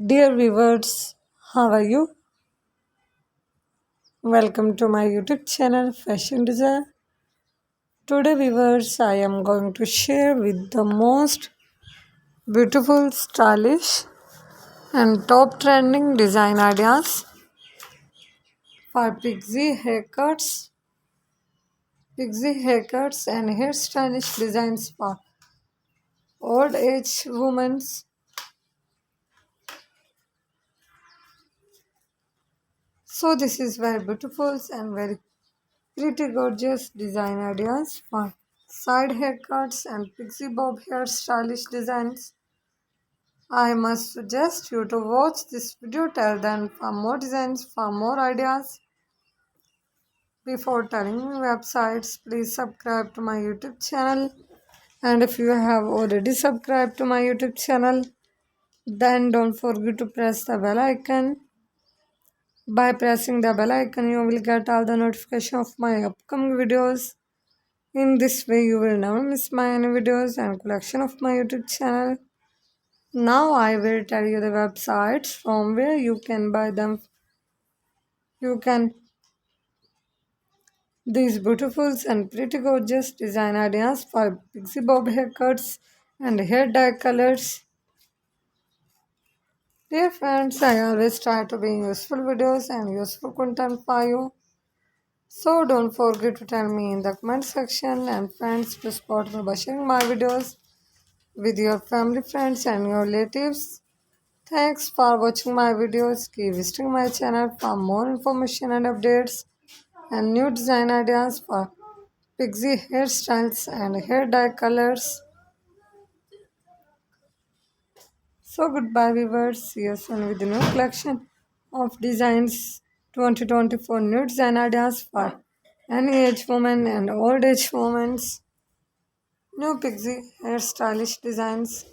Dear viewers, how are you? Welcome to my YouTube channel Fashion Desire. Today, viewers, I am going to share with the most beautiful, stylish, and top trending design ideas for pixie haircuts, and hair stylish designs for old age women. So, this is very beautiful and very pretty gorgeous design ideas for side haircuts and pixie bob hair stylish designs. I must suggest you to watch this video till then for more designs, for more ideas. Before telling me websites, please subscribe to my YouTube channel. And if you have already subscribed to my YouTube channel, then don't forget to press the bell icon. By pressing the bell icon, you will get all the notification of my upcoming videos. In this way, you will never miss my any videos and collection of my YouTube channel. Now I will tell you the websites from where you can buy them. You can these beautiful and pretty gorgeous design ideas for pixie bob haircuts and hair dye colors. Dear friends, I always try to bring useful videos and useful content for you. So don't forget to tell me in the comment section, and friends, to support me by sharing my videos with your family, friends and your relatives. Thanks for watching my videos. Keep visiting my channel for more information and updates and new design ideas for pixie hairstyles and hair dye colors. So goodbye viewers. See you soon with the new collection of designs 2024 new design ideas for any age woman and old age women. New pixie hair stylish designs.